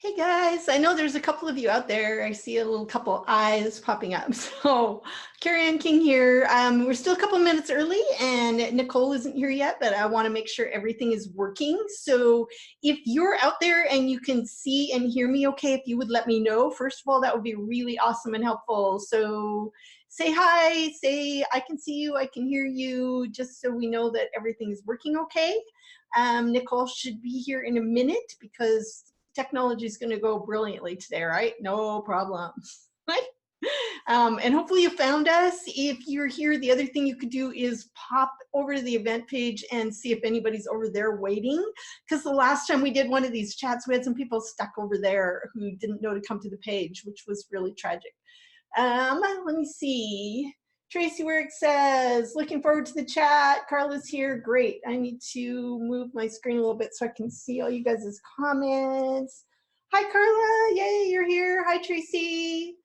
Hey guys, I know there's a couple of you out there. I see a little couple eyes popping up. So Kerry Anne King here. We're still a couple minutes early and Nicole isn't here yet, but I want to make sure everything is working. So if you're out there and you can see and hear me okay, if you would let me know, first of all, that would be really awesome and helpful. So say hi, say I can see you, I can hear you, just so we know that everything is working okay. Nicole should be here in a minute because technology is going to go brilliantly today, right? No problem. And hopefully you found us. If you're here, the other thing you could do is pop over to the event page and see if anybody's over there waiting. Because the last time we did one of these chats, we had some people stuck over there who didn't know to come to the page, which was really tragic. Let me see. Tracy Work says, looking forward to the chat. Carla's here. Great. I need to move my screen a little bit so I can see all you guys' comments. Hi, Carla. Yay, you're here. Hi, Tracy.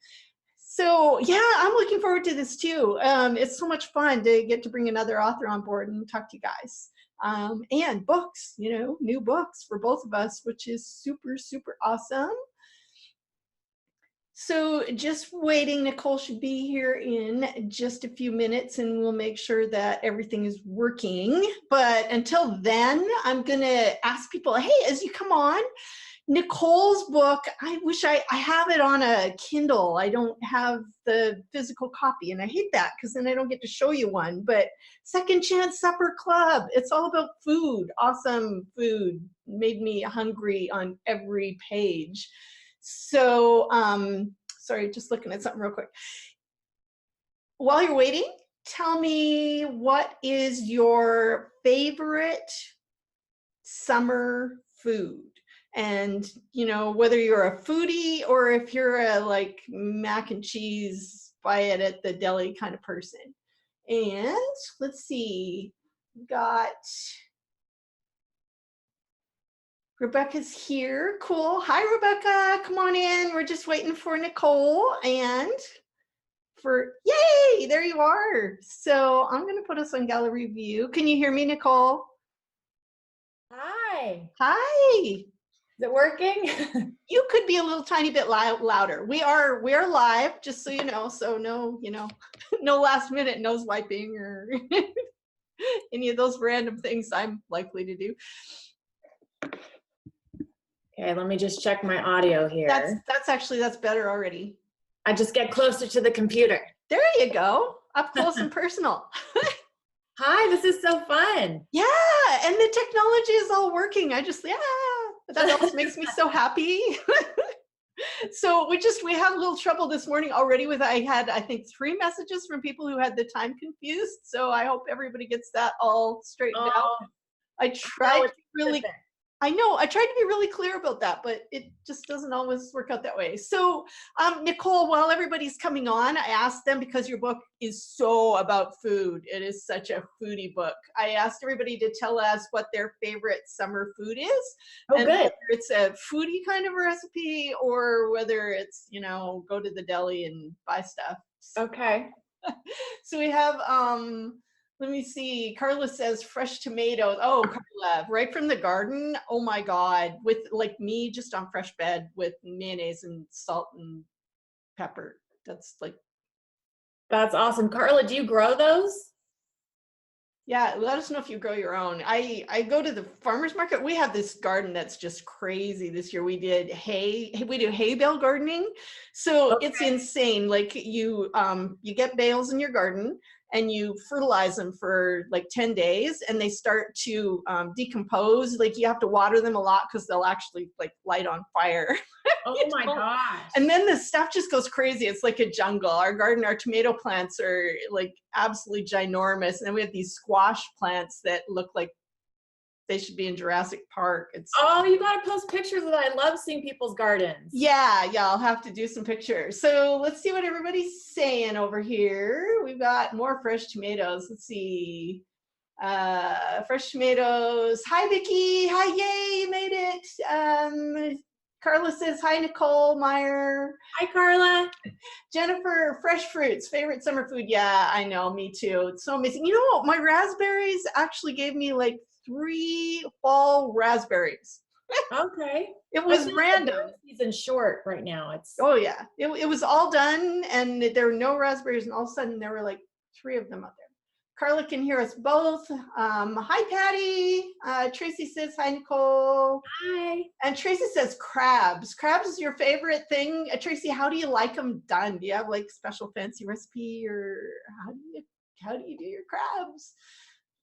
So yeah, I'm looking forward to this too. It's so much fun to get to bring another author on board and talk to you guys. And books, you know, new books for both of us, which is super, super awesome. So just waiting, Nicole should be here in just a few minutes and we'll make sure that everything is working. But until then, I'm gonna ask people, hey, as you come on, Nicole's book, I wish I have it on a Kindle. I don't have the physical copy and I hate that because then I don't get to show you one. But Second Chance Supper Club, it's all about food, awesome food, made me hungry on every page. So, sorry, just looking at something real quick. While you're waiting, tell me what is your favorite summer food? And, you know, whether you're a foodie or if you're a like mac and cheese, buy it at the deli kind of person. And let's see, got Rebecca's here. Cool. Hi, Rebecca. Come on in. We're just waiting for Nicole and for, yay, there you are. So I'm going to put us on gallery view. Can you hear me, Nicole? Hi. Hi. Is it working? You could be a little tiny bit louder. We are live, just so you know. So no, you know, no last minute nose wiping or any of those random things I'm likely to do. Okay, let me just check my audio here. That's better already. I just get closer to the computer. There you go. Up close and personal. Hi, this is so fun. Yeah, and the technology is all working. That also makes me so happy. So we had a little trouble this morning already with, I had, I think, 3 messages from people who had the time confused. So I hope everybody gets that all straightened out. I tried to be really clear about that, but it just doesn't always work out that way. So Nicole, while everybody's coming on, I asked them, because your book is so about food, it is such a foodie book, I asked everybody to tell us what their favorite summer food is. Good. Whether it's a foodie kind of a recipe or whether it's, you know, go to the deli and buy stuff. Okay. So we have let me see. Carla says fresh tomatoes. Oh, Carla, right from the garden. Oh my God. With like me, just on fresh bed with mayonnaise and salt and pepper. That's awesome. Carla, do you grow those? Yeah, let us know if you grow your own. I go to the farmer's market. We have this garden that's just crazy this year. We do hay bale gardening. So It's insane. Like you get bales in your garden and you fertilize them for like 10 days and they start to decompose. Like you have to water them a lot because they'll actually like light on fire. Oh my gosh. And then the stuff just goes crazy. It's like a jungle. Our garden, our tomato plants are like absolutely ginormous. And then we have these squash plants that look like they should be in Jurassic Park. Oh, you got to post pictures of that. I love seeing people's gardens. Yeah, I'll have to do some pictures. So let's see what everybody's saying over here. We've got more fresh tomatoes. Let's see. Fresh tomatoes. Hi, Vicki. Hi, yay, you made it. Carla says, hi, Nicole Meier. Hi, Carla. Jennifer, fresh fruits, favorite summer food. Yeah, I know, me too. It's so amazing. You know what? My raspberries actually gave me like 3 fall raspberries. Okay. It I was feel like the random. berry season's short right now. It's Oh yeah, it was all done, and there were no raspberries, and all of a sudden there were like 3 of them out there. Carla can hear us both. Hi, Patty. Tracy says hi, Nicole. hi. And Tracy says crabs. Crabs is your favorite thing. Tracy, how do you like them done? Do you have like special fancy recipe, or how do you do your crabs?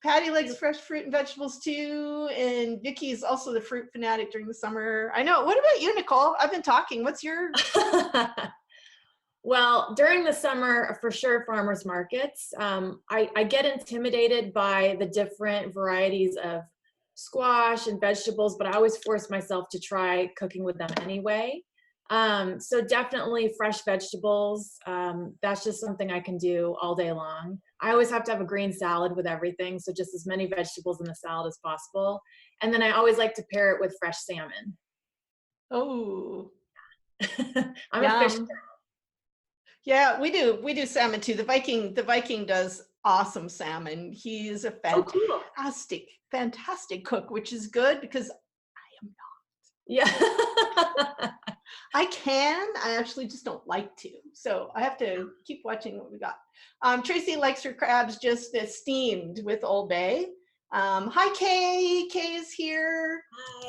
Patty likes fresh fruit and vegetables too, and Vicky is also the fruit fanatic during the summer. I know. What about you, Nicole? I've been talking. What's your? Well, during the summer, for sure, farmers markets. I get intimidated by the different varieties of squash and vegetables, but I always force myself to try cooking with them anyway. So definitely fresh vegetables. That's just something I can do all day long. I always have to have a green salad with everything, so just as many vegetables in the salad as possible. And then I always like to pair it with fresh salmon. Oh, I'm a fish. yum. Yeah, we do. We do salmon too. The Viking does awesome salmon. He is a Oh, cool. fantastic cook, which is good because I am Yeah. I actually just don't like to. So I have to keep watching what we got. Tracy likes her crabs just steamed with Old Bay. Hi, Kay. Kay is here.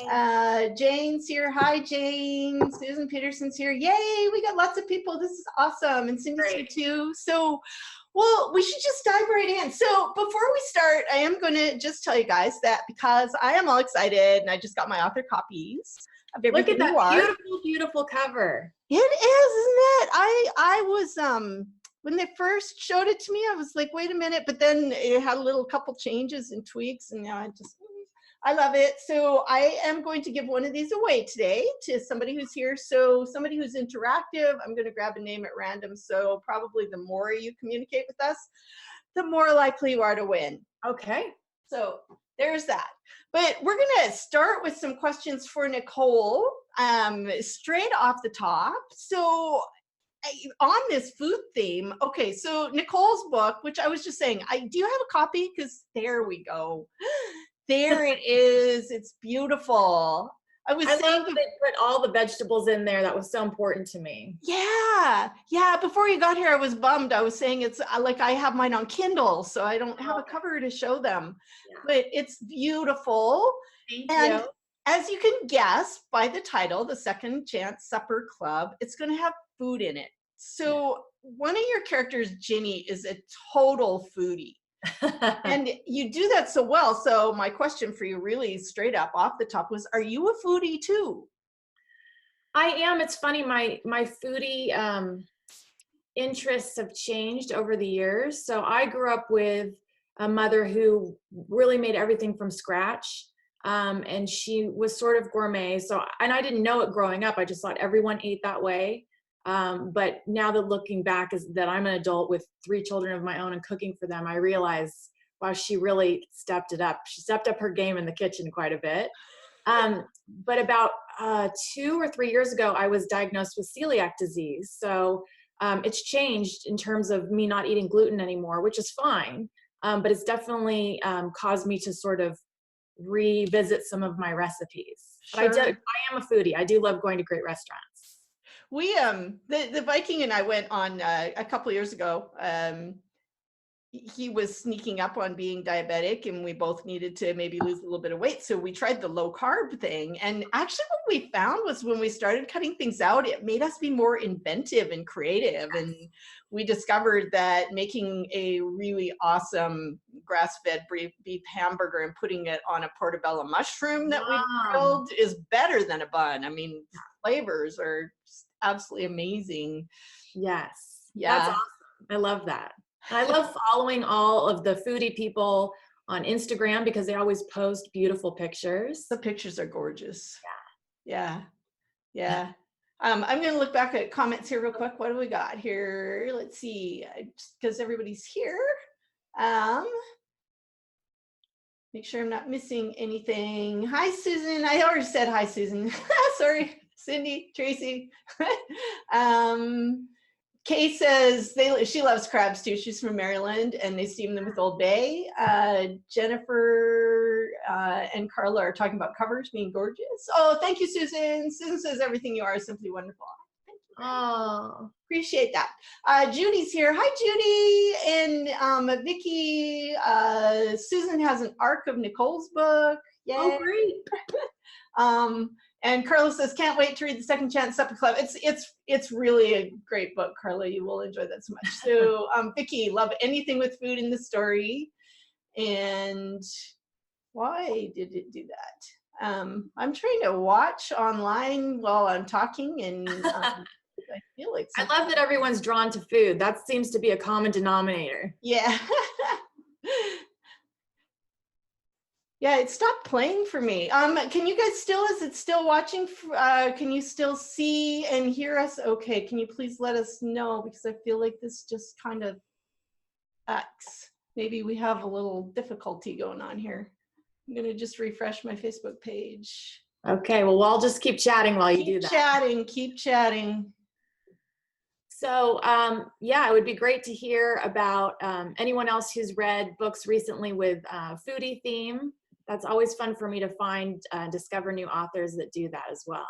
Hi. Jane's here. Hi, Jane. Susan Peterson's here. Yay, we got lots of people. This is awesome. And Cindy's Great. here too. So, well, we should just dive right in. So before we start, I am going to just tell you guys that because I am all excited and I just got my author copies of Look everything at that you are. beautiful, beautiful cover. It is, isn't it? I was when they first showed it to me, I was like, wait a minute, but then it had a little couple changes and tweaks, and now I love it. So I am going to give one of these away today to somebody who's here. So somebody who's interactive, I'm going to grab a name at random. So probably the more you communicate with us, the more likely you are to win. Okay. So there's that. But we're going to start with some questions for Nicole, straight off the top. So on this food theme, okay, so Nicole's book, which I was just saying, do you have a copy? Because there we go. There it is. It's beautiful. I love that they put all the vegetables in there. That was so important to me. Yeah. Before you got here, I was bummed. I was saying it's like I have mine on Kindle, so I don't have a cover to show them. Yeah. But it's beautiful. Thank and you. As you can guess by the title, The Second Chance Supper Club, it's going to have food in it. So one of your characters, Ginny, is a total foodie. And you do that so well. So my question for you, really straight up off the top, was, are you a foodie too? I am. It's funny. My foodie interests have changed over the years. So I grew up with a mother who really made everything from scratch. And she was sort of gourmet. So, and I didn't know it growing up. I just thought everyone ate that way. But now that looking back is that I'm an adult with 3 children of my own and cooking for them, I realize, wow, she really stepped it up. She stepped up her game in the kitchen quite a bit. But about 2 or 3 years ago, I was diagnosed with celiac disease. So it's changed in terms of me not eating gluten anymore, which is fine. But it's definitely caused me to sort of revisit some of my recipes. Sure. But I am a foodie. I do love going to great restaurants. We the Viking and I went on a couple of years ago. He was sneaking up on being diabetic, and we both needed to maybe lose a little bit of weight. So we tried the low carb thing. And actually what we found was when we started cutting things out, it made us be more inventive and creative. And we discovered that making a really awesome grass-fed beef hamburger and putting it on a portobello mushroom that we grilled is better than a bun. I mean, flavors are absolutely amazing. Yes. Yeah. That's awesome. I love that. And I love following all of the foodie people on Instagram because they always post beautiful pictures. The pictures are gorgeous. Yeah. I'm going to look back at comments here real quick. What do we got here? Let's see, because everybody's here. Make sure I'm not missing anything. Hi, Susan. I already said hi, Susan. Sorry, Cindy, Tracy. Kay says she loves crabs too. She's from Maryland, and they steam them with Old Bay. Jennifer and Carla are talking about covers being gorgeous. Oh, thank you, Susan. Susan says everything you are is simply wonderful. Thank you. Oh, Appreciate that. Judy's here. Hi, Judy. And Vicky, Susan has an arc of Nicole's book. Yay. oh, great. And Carla says, can't wait to read the Second Chance Supper Club. It's really a great book, Carla. You will enjoy that so much. So Vicky, love anything with food in the story. And why did it do that? I'm trying to watch online while I'm talking, and I feel like I love that everyone's drawn to food. That seems to be a common denominator. Yeah. Yeah, it stopped playing for me. Can you guys still, is it still watching? Can you still see and hear us? Okay, can you please let us know? Because I feel like this just kind of acts. Maybe we have a little difficulty going on here. I'm gonna just refresh my Facebook page. Okay, well, I'll just keep chatting while you do that. Keep chatting. So yeah, it would be great to hear about anyone else who's read books recently with foodie theme. That's always fun for me to find, discover new authors that do that as well.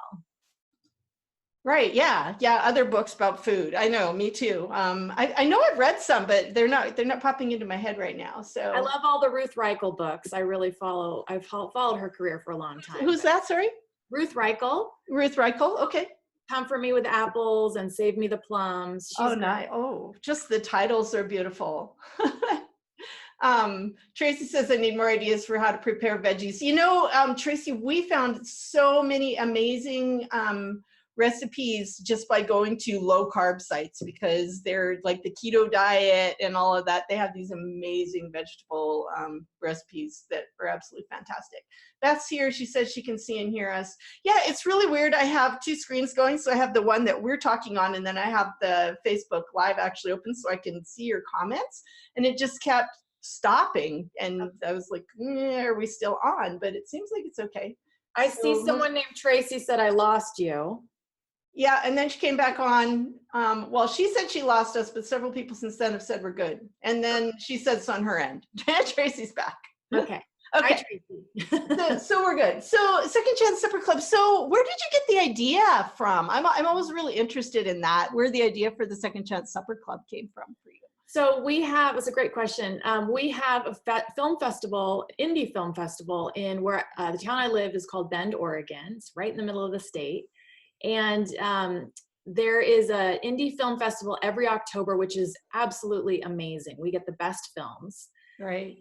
Right, yeah, other books about food. I know, me too. I know I've read some, but they're not popping into my head right now. So I love all the Ruth Reichel books. I've followed her career for a long time. Who's that, sorry? Ruth Reichel. Ruth Reichel, okay. Comfort Me with Apples and Save Me the Plums. Oh, nice. Oh, just the titles are beautiful. Tracy says I need more ideas for how to prepare veggies. You know, Tracy, we found so many amazing recipes just by going to low carb sites, because they're like the keto diet and all of that. They have these amazing vegetable recipes that are absolutely fantastic. Beth's here. She says she can see and hear us. Yeah, it's really weird. I have two screens going. So I have the one that we're talking on, and then I have the Facebook Live actually open so I can see your comments. And it just kept stopping. And I was like, are we still on? But it seems like it's okay. I see someone named Tracy said I lost you. Yeah, and then she came back on. Well, she said she lost us, but several people since then have said we're good. And then she said it's on her end. Tracy's back. Okay. Okay. Hi, Tracy. So we're good. So Second Chance Supper Club. So where did you get the idea from? I'm always really interested in that, where the idea for the Second Chance Supper Club came from for you. So it's a great question. We have a film festival, indie film festival in where the town I live is called Bend, Oregon. It's right in the middle of the state. And there is an indie film festival every October, which is absolutely amazing. We get the best films. Right.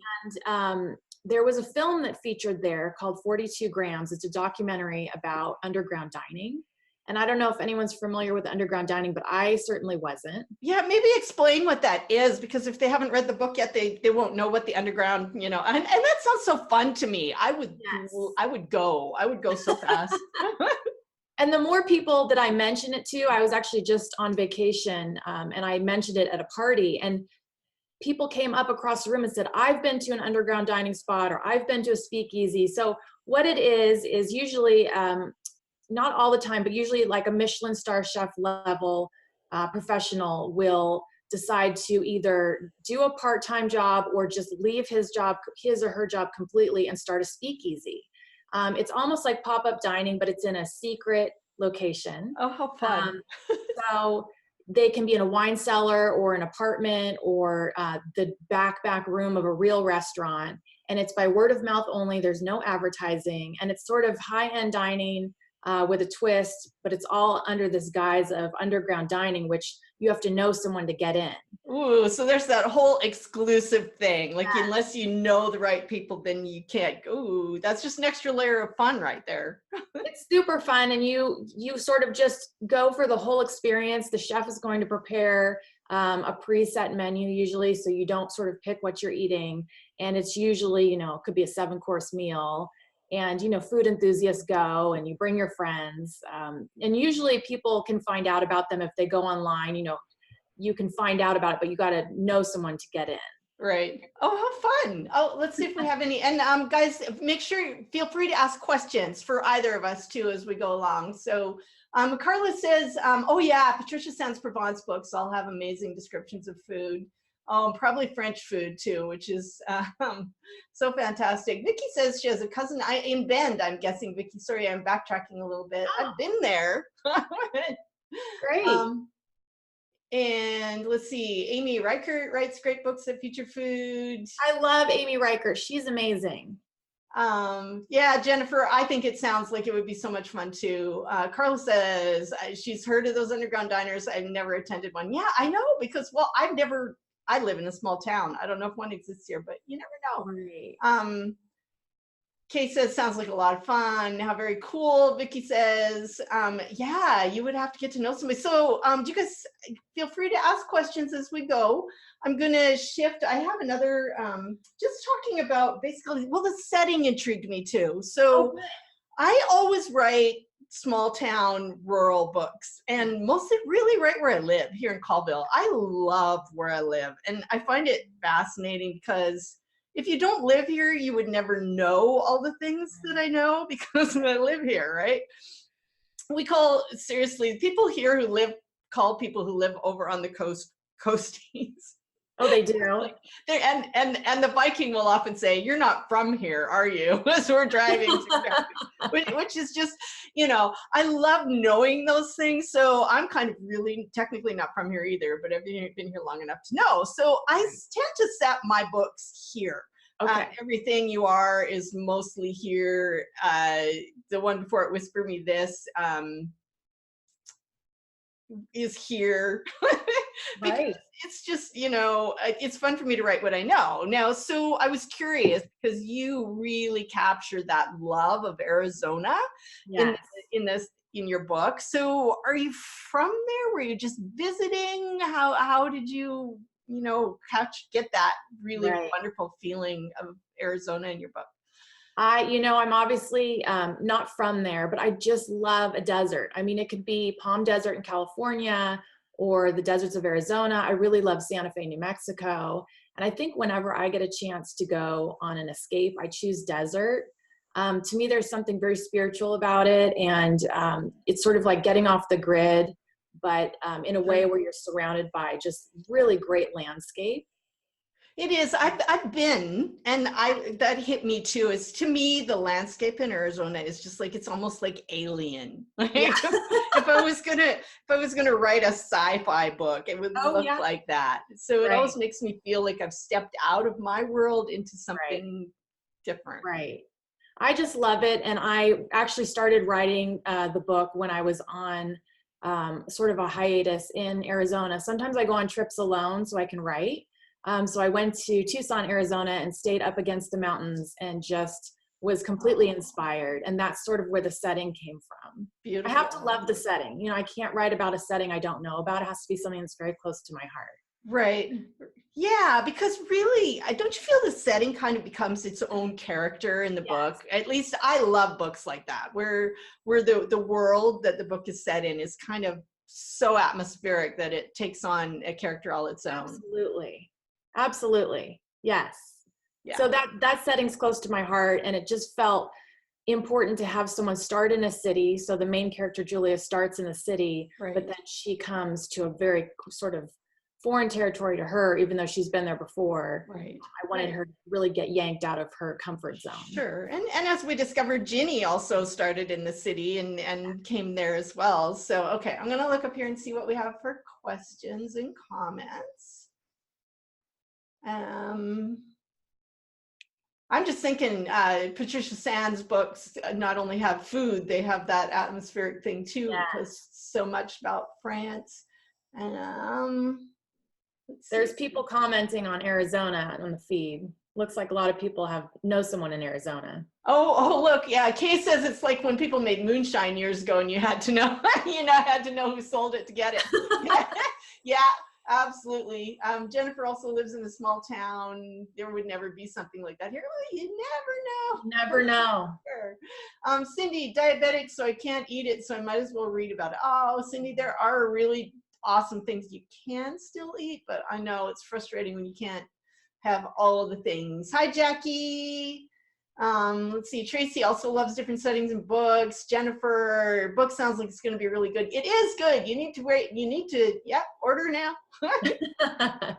And there was a film that featured there called 42 Grams. It's a documentary about underground dining. And I don't know if anyone's familiar with underground dining, but I certainly wasn't. Yeah, maybe explain what that is, because if they haven't read the book yet, they won't know what the underground, and that sounds so fun to me. I would go so fast. And the more people that I mention it to, I was actually just on vacation and I mentioned it at a party, and people came up across the room and said, I've been to an underground dining spot, or I've been to a speakeasy. So what it is usually, not all the time, but usually like a Michelin star chef level professional will decide to either do a part-time job or just leave his or her job completely and start a speakeasy. It's almost like pop-up dining, but it's in a secret location. Oh, how fun. So they can be in a wine cellar or an apartment or the back room of a real restaurant. And it's by word of mouth only. There's no advertising. And it's sort of high-end dining with a twist, but it's all under this guise of underground dining, which you have to know someone to get in. Ooh, so there's that whole exclusive thing. Like, unless you know the right people, then you can't go. Ooh, that's just an extra layer of fun right there. It's super fun, and you sort of just go for the whole experience. The chef is going to prepare a preset menu usually, so you don't sort of pick what you're eating. And it's usually, it could be a 7-course meal. And, food enthusiasts go, and you bring your friends. And usually people can find out about them if they go online. You can find out about it, but you got to know someone to get in. Right. Oh, how fun. Oh, let's see if we have any. And guys, feel free to ask questions for either of us too as we go along. So Carla says, oh yeah, Patricia Sands Provence books all have amazing descriptions of food. Probably French food too, which is so fantastic. Vicky says she has a cousin in Bend. I'm guessing, Vicky. Sorry, I'm backtracking a little bit. I've been there. Great. um, and let's see, Amy Reichert writes great books that feature food. I love Amy Reichert. She's amazing. Yeah, Jennifer, I think it sounds like it would be so much fun too. Carla says she's heard of those underground diners. I've never attended one. Yeah, I know, because, well, I live in a small town. I don't know if one exists here, but you never know. Right. Kate says, sounds like a lot of fun. How very cool. Vicky says, yeah, you would have to get to know somebody. So do you guys feel free to ask questions as we go. I'm going to shift. I have another, just talking about basically, well, the setting intrigued me too. So I always write small town rural books, and mostly really right where I live here in Colville. I love where I live, and I find it fascinating because if you don't live here, you would never know all the things that I know because I live here, right? We call, seriously, people here who call people who live over on the coast coasties. Oh, they do. And the Viking will often say, "You're not from here, are you?" As we're driving, which is just, I love knowing those things. So I'm kind of really technically not from here either, but I've been here long enough to know. So I tend to set my books here. Okay. Everything You Are is mostly here. The one before it, Whisper Me This, is here. Because Right. it's just, it's fun for me to write what I know. Now, so I was curious because you really captured that love of Arizona Yes. in your book. So are you from there? Were you just visiting? How did you, get that really wonderful feeling of Arizona in your book? I'm obviously not from there, but I just love a desert. I mean, it could be Palm Desert in California or the deserts of Arizona. I really love Santa Fe, New Mexico. And I think whenever I get a chance to go on an escape, I choose desert. To me, there's something very spiritual about it. And it's sort of like getting off the grid, but in a way where you're surrounded by just really great landscape. It is. I've been, and that hit me too. Is, to me, the landscape in Arizona is just like, it's almost like alien. Yeah. if I was gonna write a sci-fi book, it would look like that. So it always makes me feel like I've stepped out of my world into something different. Right. I just love it, and I actually started writing the book when I was on sort of a hiatus in Arizona. Sometimes I go on trips alone so I can write. So I went to Tucson, Arizona, and stayed up against the mountains and just was completely inspired. And that's sort of where the setting came from. Beautiful. I have to love the setting. I can't write about a setting I don't know about. It has to be something that's very close to my heart. Right. Yeah, because really, don't you feel the setting kind of becomes its own character in the book? At least I love books like that, where the world that the book is set in is kind of so atmospheric that it takes on a character all its own. Absolutely. Yes. Yeah. So that setting's close to my heart, and it just felt important to have someone start in a city. So the main character, Julia, starts in a city, but then she comes to a very sort of foreign territory to her, even though she's been there before. Right. I wanted her to really get yanked out of her comfort zone. Sure. And as we discovered, Ginny also started in the city and came there as well. So, okay, I'm going to look up here and see what we have for questions and comments. I'm just thinking Patricia Sand's books not only have food, they have that atmospheric thing too, because so much about France. And there's people commenting on Arizona on the feed. Looks like a lot of people know someone in Arizona. Oh, look, yeah. Kay says it's like when people made moonshine years ago, and you had to know, had to know who sold it to get it. Yeah. Absolutely. Jennifer also lives in a small town. There would never be something like that here. Well, you never know. Never know. Sure. Cindy, diabetic, so I can't eat it, so I might as well read about it. Oh, Cindy, there are really awesome things you can still eat, but I know it's frustrating when you can't have all of the things. Hi, Jackie. Let's see, Tracy also loves different settings and books. Jennifer, book sounds like it's going to be really good. It is good. You need to wait. You need to, yeah, order now.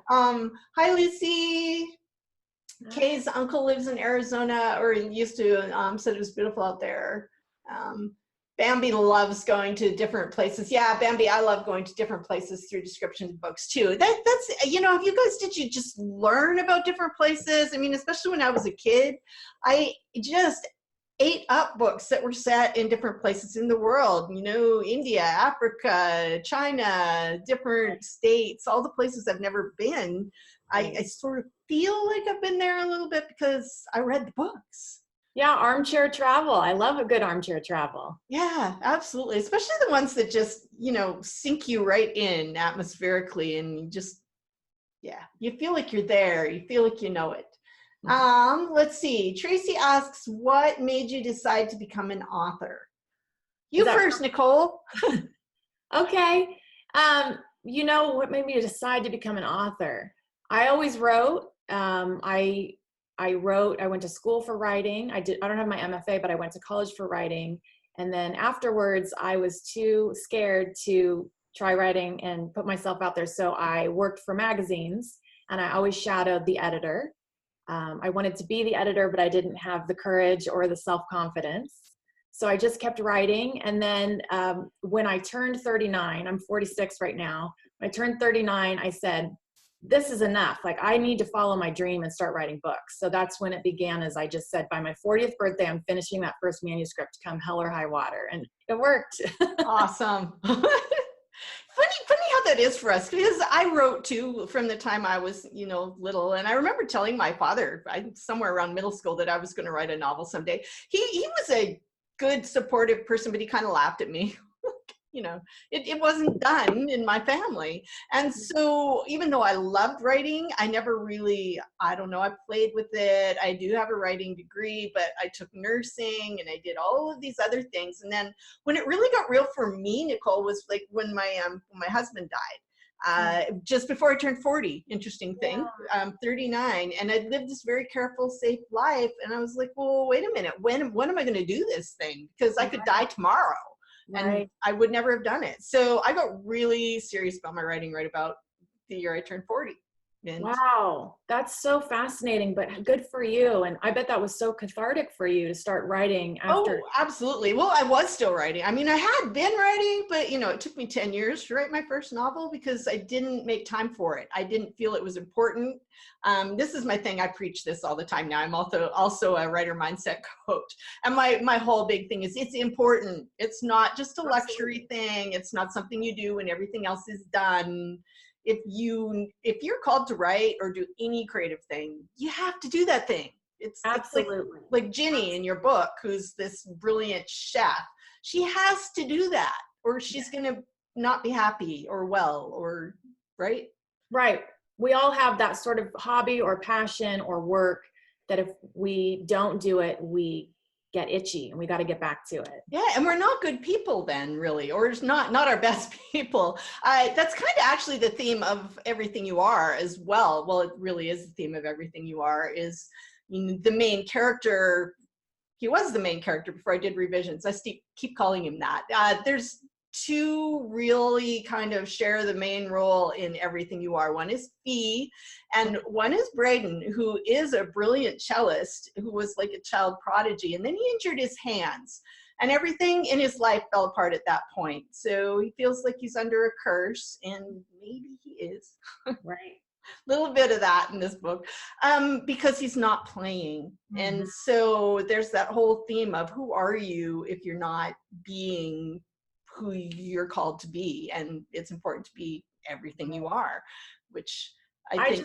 Hi, Lucy. Kay's uncle lives in Arizona, or used to, said it was beautiful out there. Bambi loves going to different places. Yeah, Bambi, I love going to different places through descriptions of books too. That's, you know, did you just learn about different places? I mean, especially when I was a kid, I just ate up books that were set in different places in the world, you know, India, Africa, China, different states, all the places I've never been. I sort of feel like I've been there a little bit because I read the books. Yeah, armchair travel. I love a good armchair travel. Yeah, absolutely. Especially the ones that just, you know, sink you right in atmospherically, and you just, yeah, you feel like you're there. You feel like you know it. Let's see. Tracy asks, what made you decide to become an author? You first, Nicole. Okay. You know, what made me decide to become an author? I always wrote. I wrote. I went to school for writing. I don't have my MFA, but I went to college for writing. And then afterwards, I was too scared to try writing and put myself out there. So I worked for magazines, and I always shadowed the editor. I wanted to be the editor, but I didn't have the courage or the self-confidence. So I just kept writing. And then when I turned 39, I'm 46 right now. When I turned 39, I said, this is enough. Like, I need to follow my dream and start writing books. So that's when it began. As I just said, by my 40th birthday, I'm finishing that first manuscript, come hell or high water. And it worked. Awesome. Funny how that is for us, because I wrote too from the time I was, you know, little. And I remember telling my father, somewhere around middle school, that I was going to write a novel someday. He was a good, supportive person, but he kind of laughed at me. You know, it wasn't done in my family. And so even though I loved writing, I never really, I don't know, I played with it. I do have a writing degree, but I took nursing and I did all of these other things. And then when it really got real for me, Nicole, was like when my husband died. Just before I turned 40, interesting thing, 39. And I lived this very careful, safe life. And I was like, well, wait a minute, when am I going to do this thing? Because I could die tomorrow. And I would never have done it. So I got really serious about my writing right about the year I turned 40. And wow, that's so fascinating, but good for you. And I bet that was so cathartic for you to start writing after. Oh, absolutely. Well, I was still writing. I mean, I had been writing, but, you know, it took me 10 years to write my first novel because I didn't make time for it. I didn't feel it was important. This is my thing. I preach this all the time now. I'm also a writer mindset coach. And my whole big thing is it's important. It's not just a luxury thing. It's not something you do when everything else is done. If you're called to write or do any creative thing, you have to do that thing. It's absolutely like Ginny in your book, who's this brilliant chef. She has to do that, or she's going to not be happy or well, or right. We all have that sort of hobby or passion or work that if we don't do it, we get itchy and we got to get back to it. Yeah, and we're not good people then, really, or it's not our best people. That's kind of actually the theme of Everything You Are as well. Well, it really is the theme of Everything You Are, is, you know, the main character. He was the main character before I did revisions. I keep calling him that. There's two really kind of share the main role in Everything You Are. One is Fee, and one is Braden, who is a brilliant cellist who was like a child prodigy, and then he injured his hands, and everything in his life fell apart at that point. So he feels like he's under a curse, and maybe he is. Right. Little bit of that in this book, because he's not playing. And so there's that whole theme of who are you if you're not being who you're called to be, and it's important to be everything you are, which I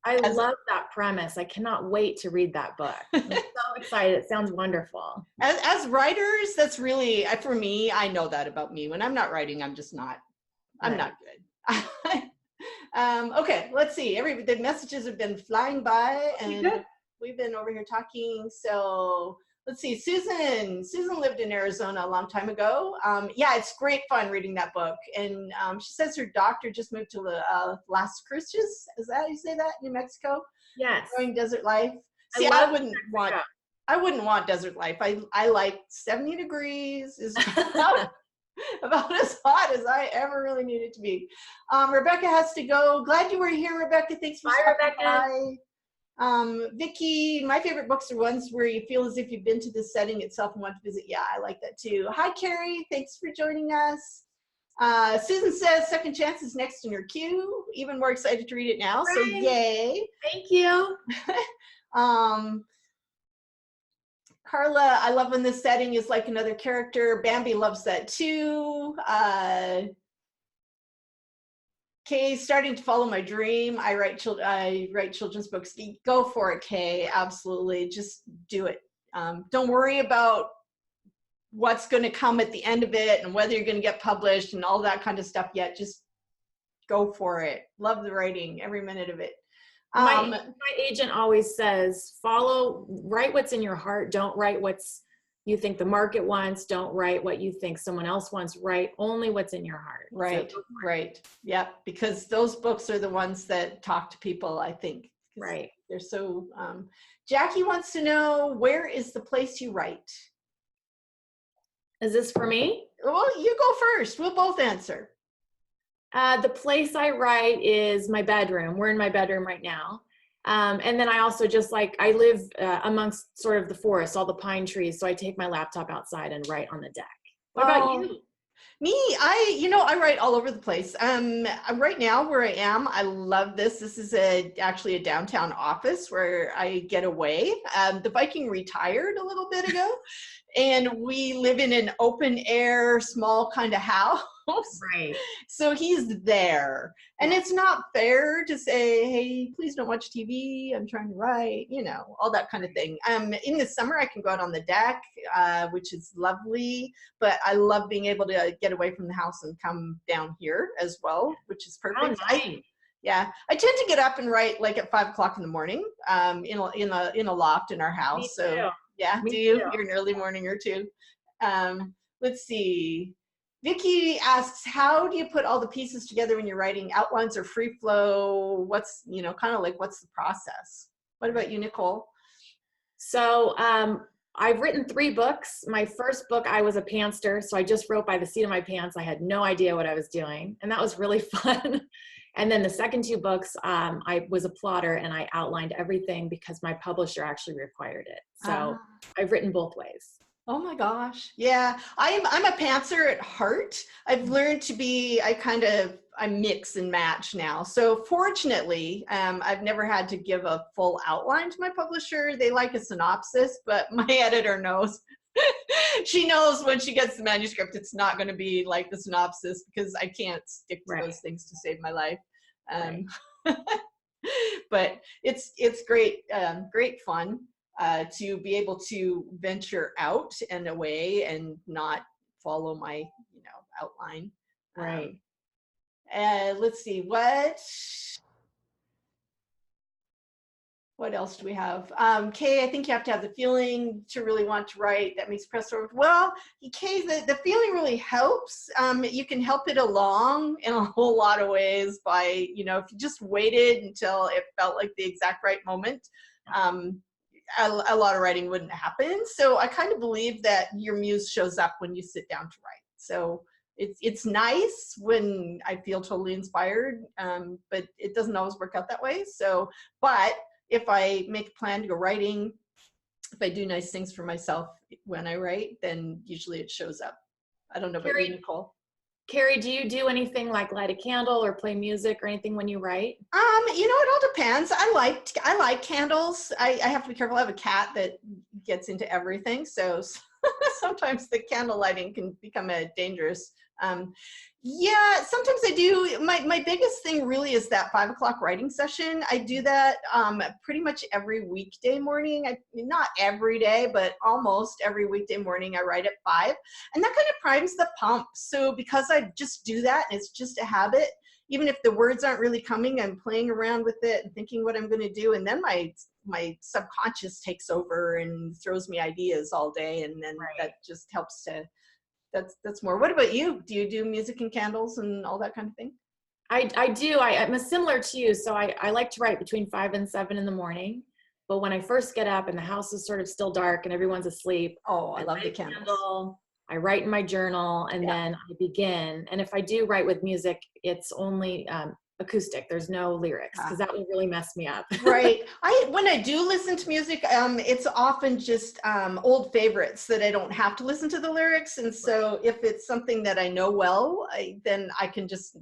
love that premise. I cannot wait to read that book. I'm so excited. It sounds wonderful. As writers, that's really, for me, I know that about me. When I'm not writing, I'm not good. Okay, let's see. The messages have been flying by, and we've been over here talking. So let's see. Susan lived in Arizona a long time ago. Yeah, it's great fun reading that book. And she says her doctor just moved to Las Cruces. Is that how you say that? New Mexico? Yes. Growing desert life. See, I wouldn't want desert life. I like 70 degrees is about, about as hot as I ever really need it to be. Rebecca has to go. Glad you were here, Rebecca. Thanks for Bye, stopping Rebecca. by. Vicky, my favorite books are ones where you feel as if you've been to the setting itself and want to visit. Yeah, I like that too. Hi, Carrie. Thanks for joining us. Susan says second chance is next in your queue. Even more excited to read it now. So Right. yay. Thank you. Carla, I love when this setting is like another character. Bambi loves that too. Kay, starting to follow my dream. I write children's books. Go for it, Kay. Absolutely, just do it. Don't worry about what's going to come at the end of it and whether you're going to get published and all that kind of stuff yet. Just go for it. Love the writing, every minute of it. My agent always says, write what's in your heart. Don't write what's you think the market wants. Don't write what you think someone else wants. Write only what's in your heart. Right, so, right. Yeah, because those books are the ones that talk to people, I think. Right. They're so, Jackie wants to know, where is the place you write? Is this for me? Well, you go first. We'll both answer. The place I write is my bedroom. We're in my bedroom right now. And then I also I live amongst sort of the forest, all the pine trees. So I take my laptop outside and write on the deck. What about you? Me, I write all over the place. Right now where I am, I love this. This is actually a downtown office where I get away. The Viking retired a little bit ago, and we live in an open air, small kind of house. Right. So he's there. And it's not fair to say, hey, please don't watch TV. I'm trying to write, all that kind of thing. In the summer, I can go out on the deck, which is lovely. But I love being able to get away from the house and come down here as well, which is perfect. Oh, nice. I tend to get up and write like at 5 o'clock in the morning in a loft in our house. Me so too. yeah, Me do you? too. You're an early morninger too. Let's see. Vicky asks, how do you put all the pieces together when you're writing? Outlines or free flow? What's, kind of like, what's the process? What about you, Nicole? So I've written 3 books. My first book, I was a pantster. So I just wrote by the seat of my pants. I had no idea what I was doing. And that was really fun. And then the second 2 books, I was a plotter and I outlined everything because my publisher actually required it. So I've written both ways. Oh my gosh. Yeah. I'm a pantser at heart. I've learned to be, I mix and match now. So fortunately, I've never had to give a full outline to my publisher. They like a synopsis, but my editor knows. She knows when she gets the manuscript, it's not going to be like the synopsis because I can't stick to those things to save my life. But it's great, great fun. To be able to venture out and away and not follow my, outline. Right. Let's see, what else do we have? Kay, I think you have to have the feeling to really want to write. That makes press forward. Well, Kay, the feeling really helps. You can help it along in a whole lot of ways by, if you just waited until it felt like the exact right moment, a lot of writing wouldn't happen. So I kind of believe that your muse shows up when you sit down to write. So it's nice when I feel totally inspired, but it doesn't always work out that way. So, but if I make a plan to go writing, if I do nice things for myself when I write, then usually it shows up. I don't know about you, Nicole. Carrie, do you do anything like light a candle or play music or anything when you write? It all depends. I like candles. I have to be careful. I have a cat that gets into everything. So sometimes the candle lighting can become a dangerous. Yeah, sometimes I do. My biggest thing really is that 5 o'clock writing session. I do that pretty much every weekday morning. Not every day, but almost every weekday morning I write at 5. And that kind of primes the pump. So because I just do that, and it's just a habit, even if the words aren't really coming, I'm playing around with it and thinking what I'm going to do. And then my subconscious takes over and throws me ideas all day. And then that just helps to, that's more. What about you? Do you do music and candles and all that kind of thing? I do. I'm similar to you. So I like to write between 5 and 7 in the morning. But when I first get up and the house is sort of still dark and everyone's asleep, Oh, I love light the a candles. candle, I write in my journal, and then I begin. And if I do write with music, it's only acoustic. There's no lyrics, because that would really mess me up. Right. When I do listen to music, it's often just old favorites that I don't have to listen to the lyrics. And so if it's something that I know well, then I can just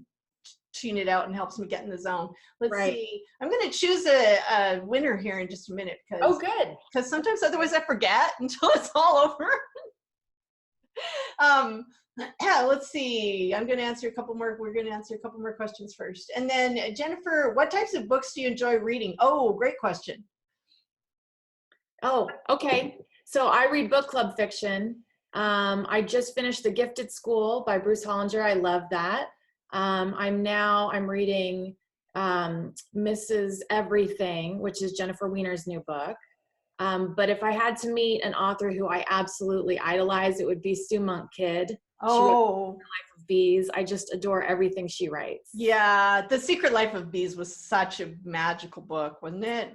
tune it out and helps me get in the zone. Let's see. I'm going to choose a winner here in just a minute because sometimes otherwise I forget until it's all over. Yeah, let's see. I'm going to answer a couple more. We're going to answer a couple more questions first. And then Jennifer, what types of books do you enjoy reading? Oh, great question. Oh, okay. So I read book club fiction. I just finished The Gifted School by Bruce Hollinger. I love that. I'm reading Mrs. Everything, which is Jennifer Weiner's new book. But if I had to meet an author who I absolutely idolize, it would be Sue Monk Kidd. She wrote The Life of Bees. I just adore everything she writes. Yeah, The Secret Life of Bees was such a magical book, wasn't it?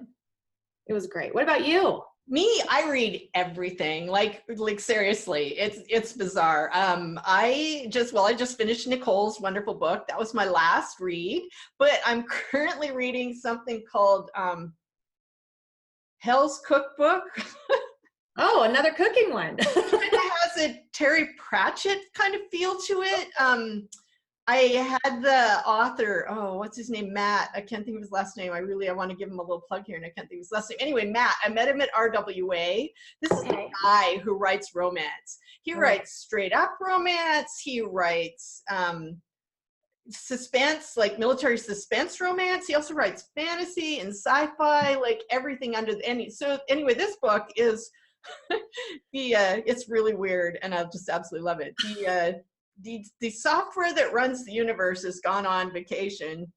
It was great. What about you? Me, I read everything. Like seriously, it's bizarre. I just finished Nicole's wonderful book. That was my last read, but I'm currently reading something called Hell's Cookbook. Oh, another cooking one. It kind of has a Terry Pratchett kind of feel to it. I had the author, oh, what's his name? Matt. I can't think of his last name. I want to give him a little plug here and I can't think of his last name. Anyway, Matt, I met him at RWA. This is the guy who writes romance. He writes straight up romance. He writes suspense, like military suspense romance. He also writes fantasy and sci-fi, like everything under any. So anyway, this book is it's really weird and I just absolutely love it. The software that runs the universe has gone on vacation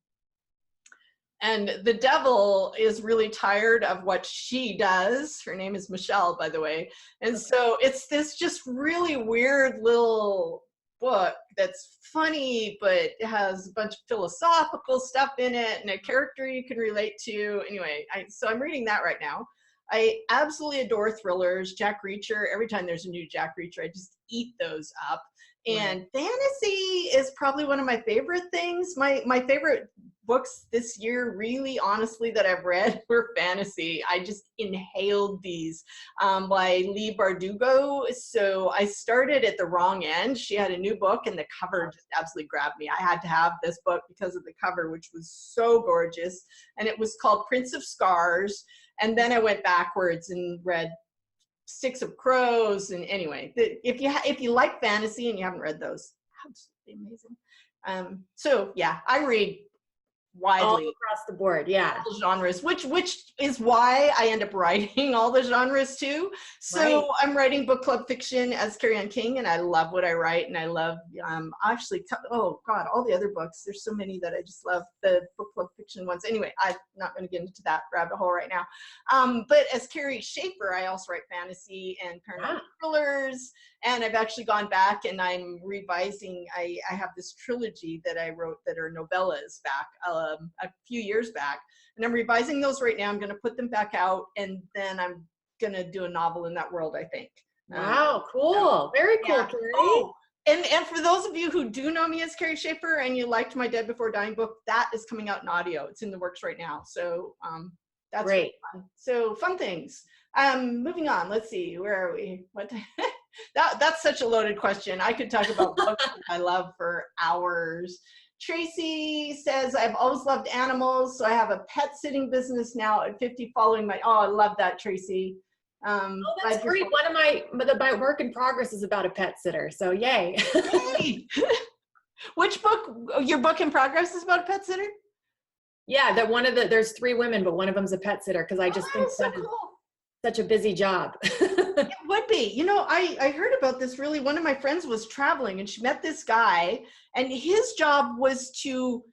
and the devil is really tired of what she does. Her name is Michelle, by the way. And so it's this just really weird little book that's funny, but it has a bunch of philosophical stuff in it and a character you can relate to. Anyway, so I'm reading that right now. I absolutely adore thrillers. Jack Reacher, every time there's a new Jack Reacher, I just eat those up. And fantasy is probably one of my favorite things. My favorite books this year, really honestly, that I've read were fantasy. I just inhaled these by Leigh Bardugo. So I started at the wrong end. She had a new book and the cover just absolutely grabbed me. I had to have this book because of the cover, which was so gorgeous. And it was called Prince of Scars. And then I went backwards and read Six of Crows. And anyway, if you like fantasy and you haven't read those, absolutely amazing. So yeah, I read widely all across the board, all genres, which is why I end up writing all the genres too. So I'm writing book club fiction as Kerry Anne King, and I love what I write, and I love actually, oh god, all the other books. There's so many that I just love, the book club fiction ones. Anyway, I'm not going to get into that rabbit hole right now. But as Carrie Schaefer, I also write fantasy and paranormal thrillers, and I've actually gone back and I'm revising. I have this trilogy that I wrote that are novellas back a few years back, and I'm revising those right now. I'm going to put them back out, and then I'm going to do a novel in that world, I think. Wow, cool. Very cool, Carrie. Oh, and for those of you who do know me as Carrie Schaefer and you liked my Dead Before Dying book, that is coming out in audio. It's in the works right now. So that's great. Really fun. So fun things. Moving on. Let's see. Where are we? What? That's such a loaded question. I could talk about books that I love for hours. Tracy says, I've always loved animals, so I have a pet sitting business now at 50 following my, oh, I love that, Tracy. That's great. One of my work in progress is about a pet sitter, so yay. Yay. Which book, your book in progress is about a pet sitter? Yeah, there's 3 women, but one of them's a pet sitter, because I just think that is such a busy job. It would be. You know, I heard about this really. One of my friends was traveling and she met this guy, and his job was to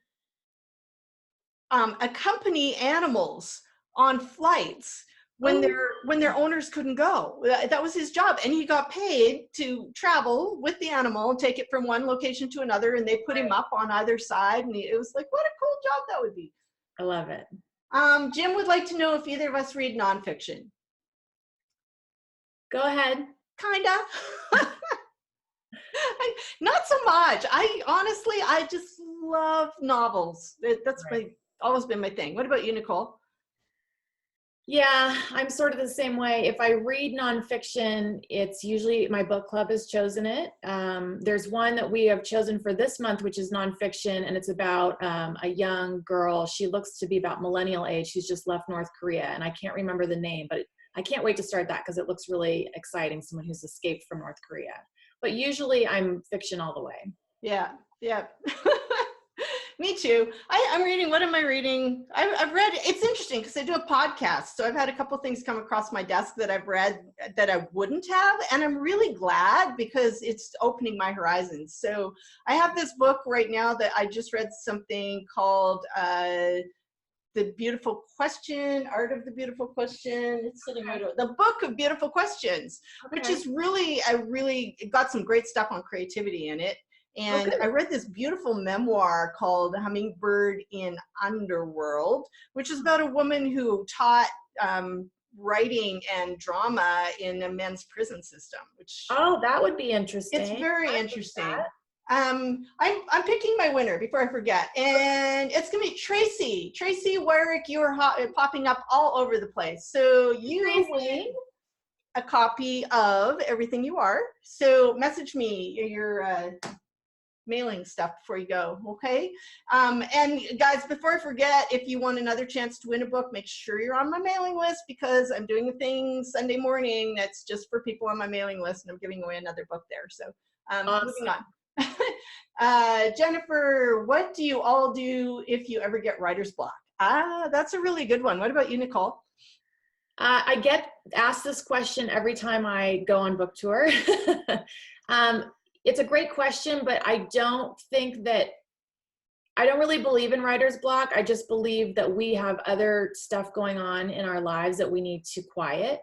accompany animals on flights when their owners couldn't go. That was his job, and he got paid to travel with the animal, take it from one location to another, and they put him up on either side, and it was like, what a cool job that would be. I love it. Jim would like to know if either of us read nonfiction. Go ahead. Kinda. Not so much. I just love novels. That's always been my thing. What about you, Nicole? Yeah, I'm sort of the same way. If I read nonfiction, it's usually my book club has chosen it. There's one that we have chosen for this month, which is nonfiction, and it's about a young girl. She looks to be about millennial age. She's just left North Korea, and I can't remember the name, but I can't wait to start that because it looks really exciting, someone who's escaped from North Korea. But usually I'm fiction all the way. Yeah, yeah. Me too. I'm reading. What am I reading? I've read. It's interesting because I do a podcast, so I've had a couple things come across my desk that I've read that I wouldn't have, and I'm really glad because it's opening my horizons. So I have this book right now that I just read something called The Beautiful Question, Art of the Beautiful Question. It's sitting right over the Book of Beautiful Questions, which is really, it got some great stuff on creativity in it. And I read this beautiful memoir called Hummingbird in Underworld, which is about a woman who taught writing and drama in a men's prison system. Which that would be interesting. It's very interesting. I'm picking my winner before I forget, and it's gonna be Tracy Wyrick. You are popping up all over the place, so you win a copy of Everything You Are. So message me your mailing stuff before you go, okay? And guys, before I forget, if you want another chance to win a book, make sure you're on my mailing list because I'm doing a thing Sunday morning that's just for people on my mailing list, and I'm giving away another book there. So moving on. Jennifer, what do you all do if you ever get writer's block? That's a really good one. What about you, Nicole? I get asked this question every time I go on book tour. It's a great question, but I don't really believe in writer's block. I just believe that we have other stuff going on in our lives that we need to quiet.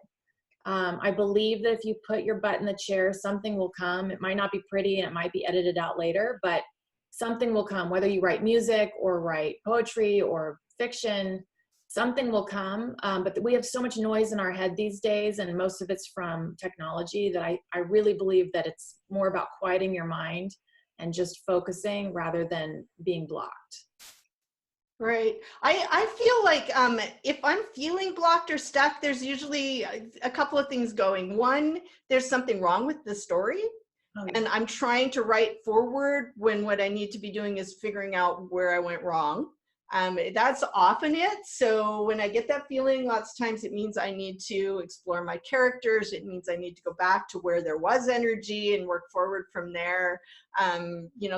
I believe that if you put your butt in the chair, something will come. It might not be pretty and it might be edited out later, but something will come. Whether you write music or write poetry or fiction, something will come. But we have so much noise in our head these days, and most of it's from technology, that I really believe that it's more about quieting your mind and just focusing rather than being blocked. Right. I feel like if I'm feeling blocked or stuck, there's usually a couple of things going. One, there's something wrong with the story. And I'm trying to write forward when what I need to be doing is figuring out where I went wrong. That's often it. So when I get that feeling, lots of times it means I need to explore my characters. It means I need to go back to where there was energy and work forward from there.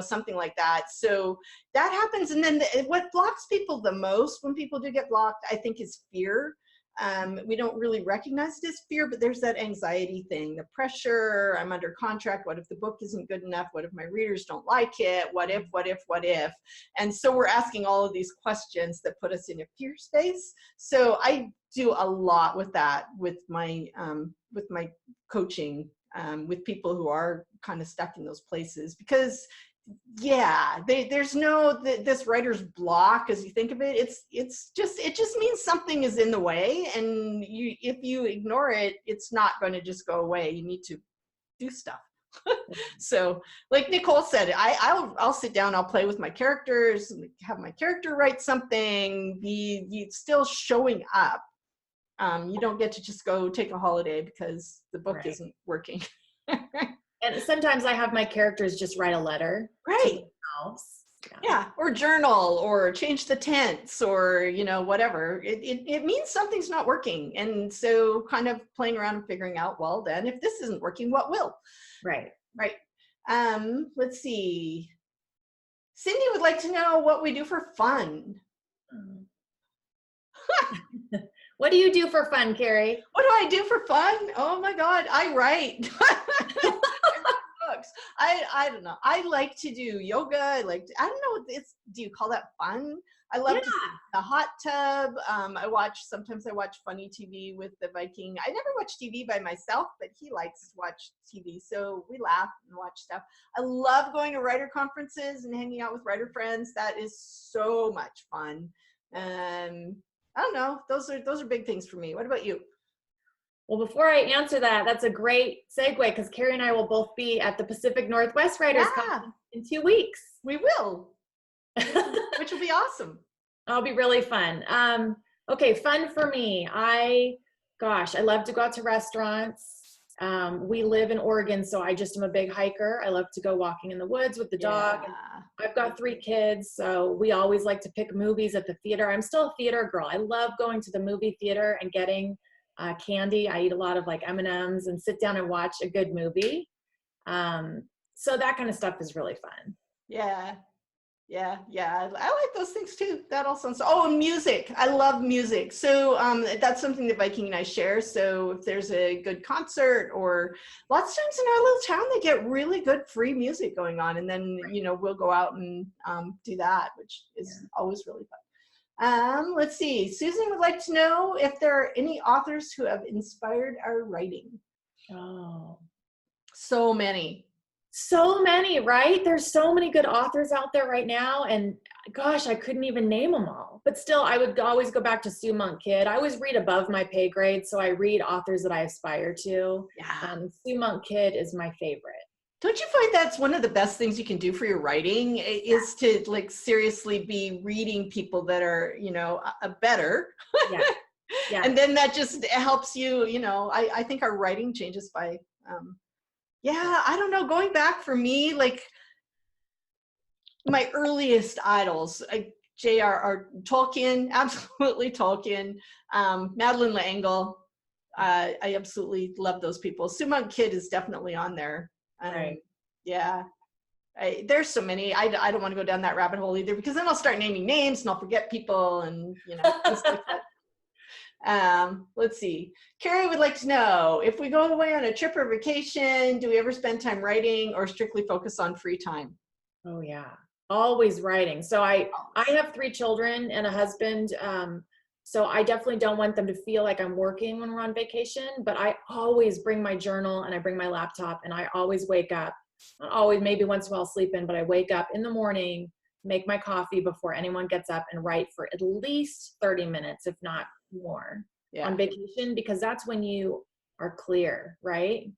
Something like that. So that happens. And then what blocks people the most when people do get blocked, I think, is fear. We don't really recognize it as fear, but there's that anxiety thing, the pressure. I'm under contract. What if the book isn't good enough? What if my readers don't like it? What if? And so we're asking all of these questions that put us in a fear space. So I do a lot with that with my coaching with people who are kind of stuck in those places, because there's no this writer's block as you think of it. It just means something is in the way, and if you ignore it, it's not going to just go away. You need to do stuff. So like Nicole said, I'll sit down, I'll play with my characters, have my character write something, be still showing up. You don't get to just go take a holiday because the book isn't working. And sometimes I have my characters just write a letter. Right. Yeah, or journal, or change the tense, or whatever. It means something's not working, and so kind of playing around and figuring out, well, then if this isn't working, what will? Right. Let's see. Cindy would like to know what we do for fun. What do you do for fun, Kerry? What do I do for fun? Oh my God, I write. Books. I don't know. I like to do yoga. I don't know. Do you call that fun? I love to sit in the hot tub. Sometimes I watch funny TV with the Viking. I never watch TV by myself, but he likes to watch TV. So we laugh and watch stuff. I love going to writer conferences and hanging out with writer friends. That is so much fun. I don't know. Those are big things for me. What about you? Well, before I answer that, that's a great segue because Carrie and I will both be at the Pacific Northwest Writers Yeah, Conference in 2 weeks. we will, which will be awesome. That'll be really fun. Okay, fun for me. Gosh, I love to go out to restaurants. We live in Oregon, so I just am a big hiker. I love to go walking in the woods with the dog. And I've got 3 kids, so we always like to pick movies at the theater. I'm still a theater girl. I love going to the movie theater and getting candy. I eat a lot of like M&Ms and sit down and watch a good movie. So that kind of stuff is really fun. Yeah. Yeah, I like those things too. That all sounds. Oh, and music. I love music. So that's something that Viking and I share. So if there's a good concert, or lots of times in our little town, they get really good free music going on, and then we'll go out and do that, which is always really fun. Let's see. Susan would like to know if there are any authors who have inspired our writing. Oh, so many. So many, right? There's so many good authors out there right now. And gosh, I couldn't even name them all. But still, I would always go back to Sue Monk Kidd. I always read above my pay grade. So I read authors that I aspire to. Yeah. Sue Monk Kidd is my favorite. Don't you find that's one of the best things you can do for your writing is to like seriously be reading people that are, better. Yeah. Yeah. And then that just helps you, I think our writing changes by, I don't know, going back for me, like my earliest idols, J.R.R. Tolkien, absolutely Tolkien, Madeleine L'Engle. I absolutely love those people. Sue Monk Kidd is definitely on there. Right. Yeah. There's so many. I don't want to go down that rabbit hole either, because then I'll start naming names and I'll forget people and, things like that. Let's see. Carrie would like to know, if we go away on a trip or vacation, do we ever spend time writing or strictly focus on free time? Oh yeah, always writing. So I have 3 children and a husband. So I definitely don't want them to feel like I'm working when we're on vacation, but I always bring my journal and I bring my laptop, and I always wake up, not always, maybe once in a while sleep in, but I wake up in the morning, make my coffee before anyone gets up, and write for at least 30 minutes, if not more, on vacation, because that's when you are clear, right?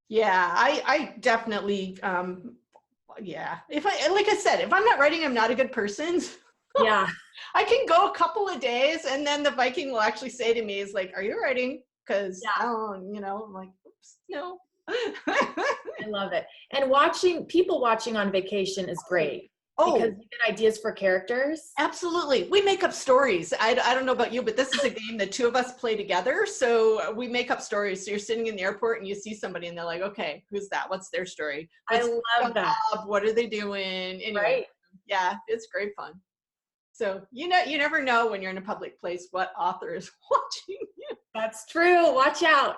Yeah, I definitely, if like I said, if I'm not writing, I'm not a good person. Yeah. I can go a couple of days and then the Viking will actually say to me, is like, are you writing? Because I'm like, oops, no. I love it. And people watching on vacation is great. Because you get ideas for characters. Absolutely. We make up stories. I don't know about you, but this is a game that 2 of us play together. So we make up stories. So you're sitting in the airport and you see somebody and they're like, okay, who's that? What's their story? I love that. What are they doing? Anyway, right. Yeah, it's great fun. So, you never know when you're in a public place what author is watching you. That's true. Watch out.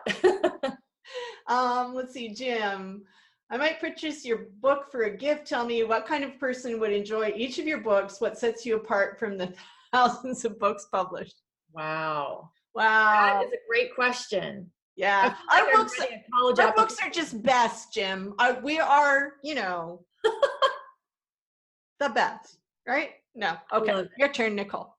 Let's see, Jim. I might purchase your book for a gift. Tell me what kind of person would enjoy each of your books. What sets you apart from the thousands of books published? Wow. Wow. That is a great question. Yeah. Like our books are just best, Jim. We are, the best, right? No. Okay. Your turn, Nicole.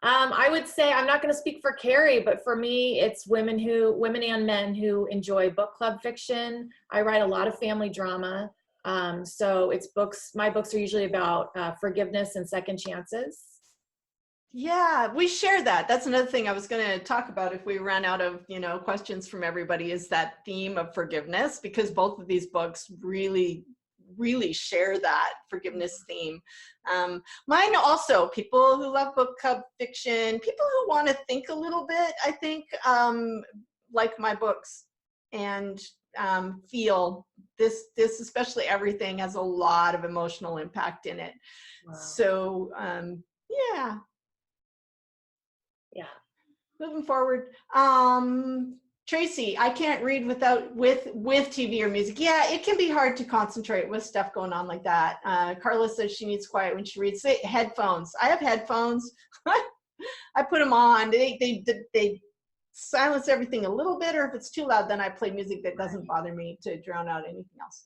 I would say, I'm not going to speak for Carrie, but for me, it's women and men who enjoy book club fiction. I write a lot of family drama. So it's my books are usually about forgiveness and second chances. Yeah, we share that. That's another thing I was going to talk about if we ran out of, questions from everybody, is that theme of forgiveness, because both of these books really share that forgiveness theme. Mine also, people who love book club fiction, people who want to think a little bit, I think, like my books, and feel this, especially everything has a lot of emotional impact in it. Wow. So yeah. Moving forward. Tracy, I can't read with TV or music. Yeah, it can be hard to concentrate with stuff going on like that. Carla says she needs quiet when she reads. Headphones. I have headphones. I put them on. They silence everything a little bit, or if it's too loud, then I play music that doesn't bother me to drown out anything else.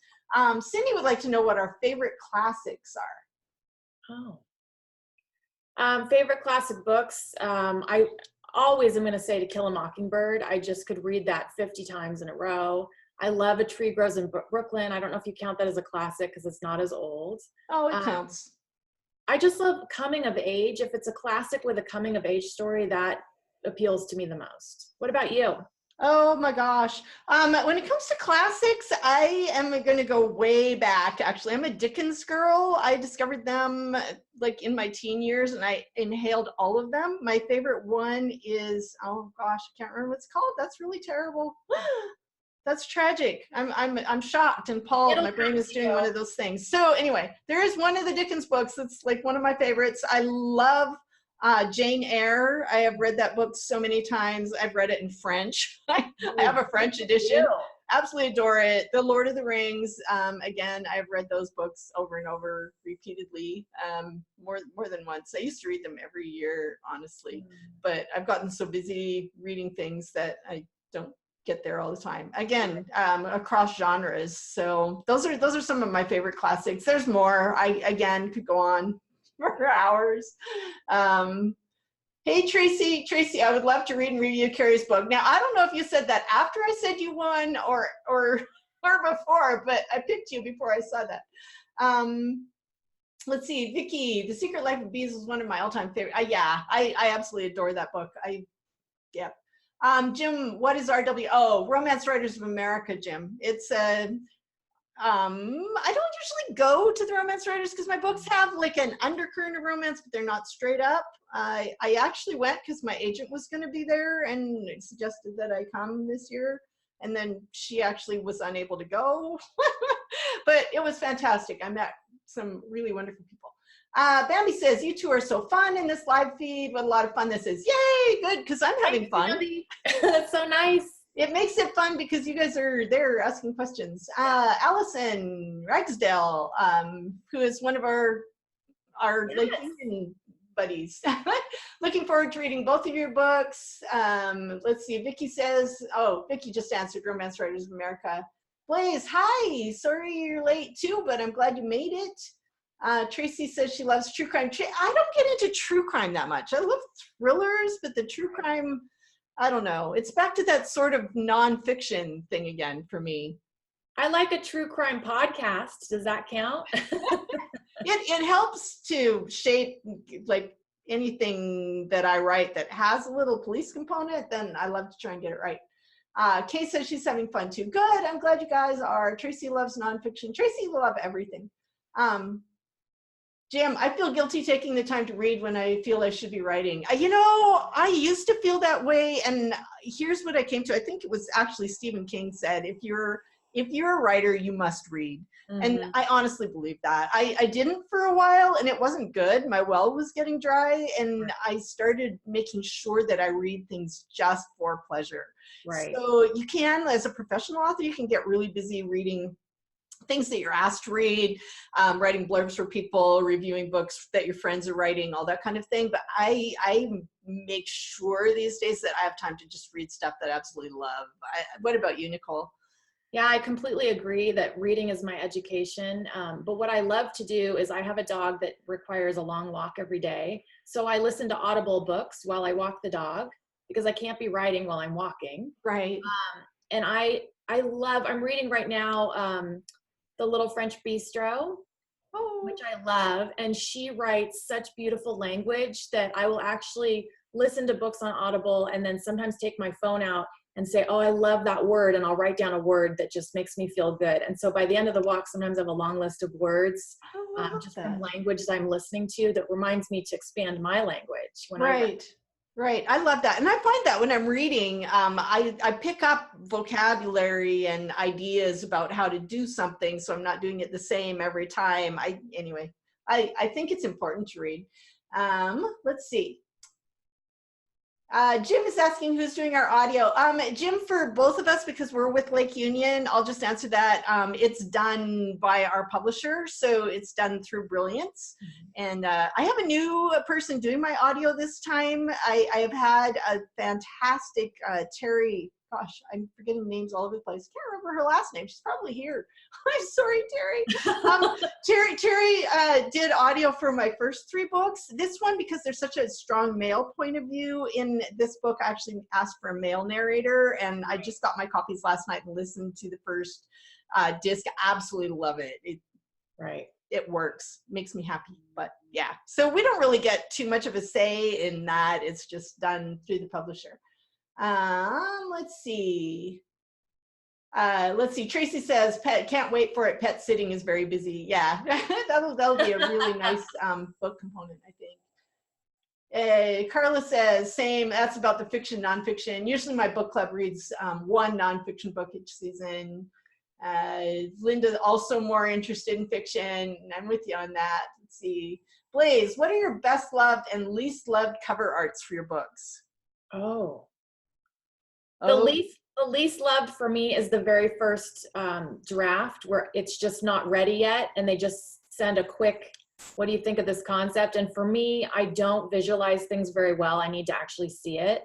Cindy would like to know what our favorite classics are. Oh. Favorite classic books. I always am going to say To Kill a Mockingbird. I just could read that 50 times in a row. I love A Tree Grows in Brooklyn. I don't know if you count that as a classic because it's not as old. Oh, it Um, counts. I just love coming of age. If it's a classic with a coming of age story, that appeals to me the most. What about you? Oh my gosh. When it comes to classics, I am going to go way back. Actually, I'm a Dickens girl. I discovered them like in my teen years and I inhaled all of them. My favorite one is, oh gosh, I can't remember what it's called. That's really terrible. That's tragic. I'm shocked and appalled. It'll My brain come is to doing you. one of those things. So anyway, there is one of the Dickens books that's like one of my favorites. I love Jane Eyre. I have read that book so many times. I've read it in French. I have a French edition. Absolutely adore it. The Lord of the Rings. Again, I've read those books over and over repeatedly, more than once. I used to read them every year, honestly, but I've gotten so busy reading things that I don't get there all the time. Again, across genres. So those are some of my favorite classics. There's more. I again could go on for hours. Hey Tracy, I would love to read and review Carrie's book. Now I don't know if you said that after I said you won or before, but I picked you before I saw that. Let's see, Vicky, The Secret Life of Bees is one of my all-time favorite. Yeah, I absolutely adore that book. Yeah. Jim, what is RW? Oh, Romance Writers of America, Jim. It's a I don't usually go to the romance writers because my books have like an undercurrent of romance, but they're not straight up. I actually went because my agent was going to be there and suggested that I come this year. And then she actually was unable to go, but it was fantastic. I met some really wonderful people. Bambi says, you two are so fun in this live feed. What a lot of fun this is. Yay, good, because I'm having fun. That's so nice. It makes it fun because you guys are there asking questions. Allison Ragsdale, who is one of our Lake Union buddies. Looking forward to reading both of your books. Let's see, Vicky says, oh, Vicky just answered Romance Writers of America. Blaze, hi, sorry you're late too, but I'm glad you made it. Tracy says she loves true crime. I don't get into true crime that much. I love thrillers, but the true crime, I don't know. It's back to that sort of nonfiction thing again for me. I like a true crime podcast. Does that count? It helps to shape like anything that I write that has a little police component, then I love to try and get it right. Kay says she's having fun too. Good. I'm glad you guys are. Tracy loves nonfiction. Tracy will love everything. Jim, I feel guilty taking the time to read when I feel I should be writing. You know, I used to feel that way, and here's what I came to. I think it was actually Stephen King said, if you're a writer, you must read. Mm-hmm. And I honestly believe that. I didn't for a while, and it wasn't good. My well was getting dry, and I started making sure that I read things just for pleasure. Right. So you can, as a professional author, you can get really busy reading things that you're asked to read, writing blurbs for people, reviewing books that your friends are writing, all that kind of thing. But I make sure these days that I have time to just read stuff that I absolutely love. What about you, Nicole? Yeah, I completely agree that reading is my education. But what I love to do is I have a dog that requires a long walk every day. So I listen to Audible books while I walk the dog because I can't be writing while I'm walking. Right. And I'm reading right now, The Little French Bistro, which I love. And she writes such beautiful language that I will actually listen to books on Audible and then sometimes take my phone out and say, oh, I love that word. And I'll write down a word that just makes me feel good. And so by the end of the walk, sometimes I have a long list of words just from language that I'm listening to that reminds me to expand my language. When Right. I love that. And I find that when I'm reading, I pick up vocabulary and ideas about how to do something. So I'm not doing it the same every time. I think it's important to read. Let's see. Jim is asking who's doing our audio. Jim, for both of us, because we're with Lake Union, I'll just answer that. It's done by our publisher, so it's done through Brilliance. And I have a new person doing my audio this time. I have had a fantastic Terry, gosh, I'm forgetting names all over the place. Can't remember her last name. She's probably here. I'm sorry, Terry. Terry did audio for my first 3 books. This one, because there's such a strong male point of view in this book, I actually asked for a male narrator, and I just got my copies last night and listened to the first disc. Absolutely love it. It works, makes me happy. But yeah, so we don't really get too much of a say in that. It's just done through the publisher. Let's see. Tracy says, "Pet, can't wait for it. Pet sitting is very busy." Yeah, that'll be a really nice book component, I think. Carla says, same. That's about the fiction, nonfiction. Usually my book club reads 1 nonfiction book each season. Linda also more interested in fiction. I'm with you on that. Let's see. Blaze, what are your best loved and least loved cover arts for your books? The least loved for me is the very first draft where it's just not ready yet, and they just send a quick, what do you think of this concept? And for me, I don't visualize things very well. I need to actually see it.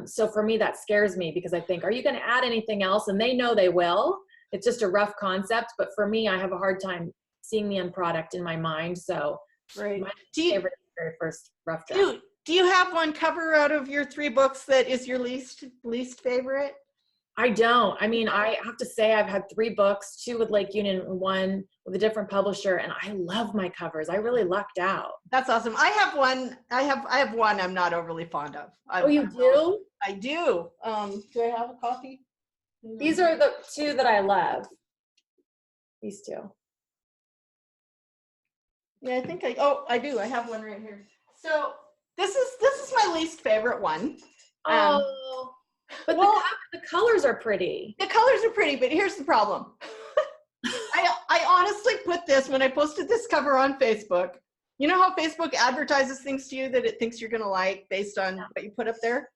So for me, that scares me, because I think, are you going to add anything else? And they know they will. It's just a rough concept, but for me, I have a hard time seeing the end product in my mind. So right. My favorite is the very first rough draft. Do you have one cover out of your 3 books that is your least favorite? I don't. I mean, I have to say I've had 3 books, 2 with Lake Union and 1 with a different publisher, and I love my covers. I really lucked out. That's awesome. I have one. I have one I'm not overly fond of. You do? I do. Do I have a copy? These are the 2 that I love. These 2. Yeah, I think I do. I have one right here. So this is my least favorite one. But the colors are pretty. The colors are pretty, but here's the problem. I honestly put this, when I posted this cover on Facebook, you know how Facebook advertises things to you that it thinks you're going to like based on what you put up there?